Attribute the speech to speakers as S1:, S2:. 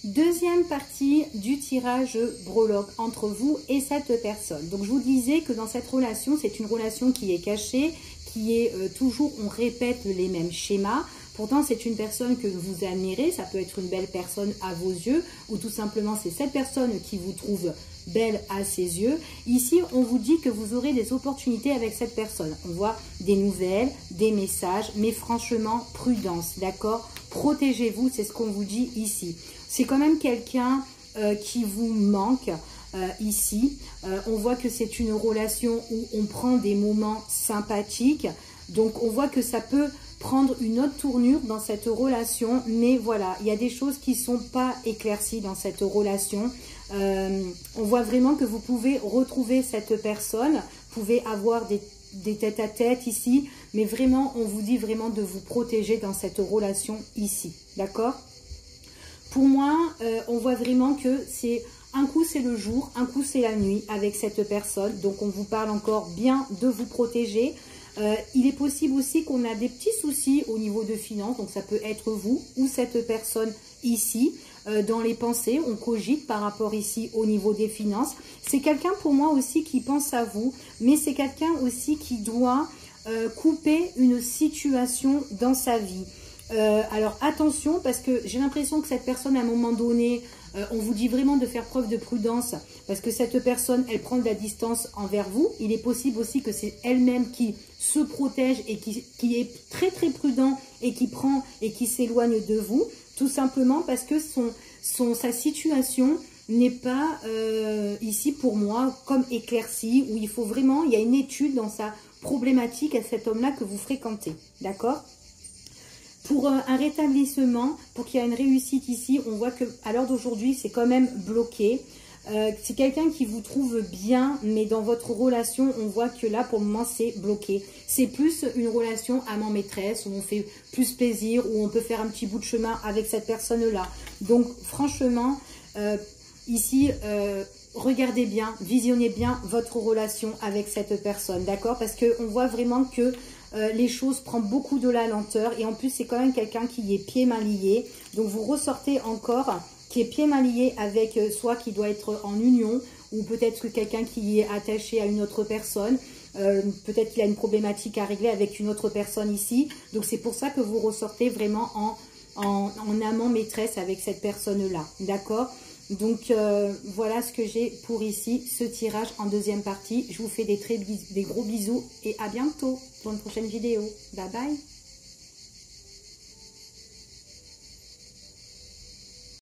S1: Deuxième partie du tirage breloque entre vous et cette personne. Donc je vous disais que dans cette relation, c'est une relation qui est cachée, qui est toujours, on répète les mêmes schémas. Pourtant, c'est une personne que vous admirez, ça peut être une belle personne à vos yeux, ou tout simplement c'est cette personne qui vous trouve belle à ses yeux. Ici, on vous dit que vous aurez des opportunités avec cette personne. On voit des nouvelles, des messages, mais franchement, prudence, d'accord? Protégez-vous, c'est ce qu'on vous dit ici. C'est quand même quelqu'un qui vous manque ici. On voit que c'est une relation où on prend des moments sympathiques. Donc, on voit que ça peut prendre une autre tournure dans cette relation. Mais voilà, il y a des choses qui ne sont pas éclaircies dans cette relation. On voit vraiment que vous pouvez retrouver cette personne. Vous pouvez avoir des tête-à-tête ici. Mais vraiment, on vous dit vraiment de vous protéger dans cette relation ici. D'accord ? Pour moi, on voit vraiment que c'est un coup c'est le jour, un coup c'est la nuit avec cette personne. Donc on vous parle encore bien de vous protéger. Il est possible aussi qu'on a des petits soucis au niveau de finances. Donc ça peut être vous ou cette personne ici. Dans les pensées, on cogite par rapport ici au niveau des finances. C'est quelqu'un pour moi aussi qui pense à vous. Mais c'est quelqu'un aussi qui doit couper une situation dans sa vie. Alors attention, parce que j'ai l'impression que cette personne à un moment donné, on vous dit vraiment de faire preuve de prudence, parce que cette personne, elle prend de la distance envers vous. Il est possible aussi que c'est elle-même qui se protège et qui est très très prudent et qui prend et qui s'éloigne de vous, tout simplement parce que sa situation n'est pas ici pour moi comme éclaircie, où il faut vraiment, il y a une étude dans sa problématique à cet homme-là que vous fréquentez, d'accord ? Pour un rétablissement, pour qu'il y ait une réussite ici, on voit qu'à l'heure d'aujourd'hui, c'est quand même bloqué. C'est quelqu'un qui vous trouve bien, mais dans votre relation, on voit que là, pour le moment, c'est bloqué. C'est plus une relation amant-maîtresse, où on fait plus plaisir, où on peut faire un petit bout de chemin avec cette personne-là. Donc, franchement, ici, regardez bien, visionnez bien votre relation avec cette personne, d'accord? Parce qu'on voit vraiment que les choses prennent beaucoup de la lenteur et en plus c'est quand même quelqu'un qui est pieds-mains liés. Donc vous ressortez encore qui est pieds-mains liés avec soit qui doit être en union ou peut-être quelqu'un qui est attaché à une autre personne. Peut-être qu'il y a une problématique à régler avec une autre personne ici. Donc c'est pour ça que vous ressortez vraiment en amant maîtresse avec cette personne-là, d'accord? Donc voilà ce que j'ai pour ici, ce tirage en deuxième partie. Je vous fais des gros bisous et à bientôt pour une prochaine vidéo. Bye bye.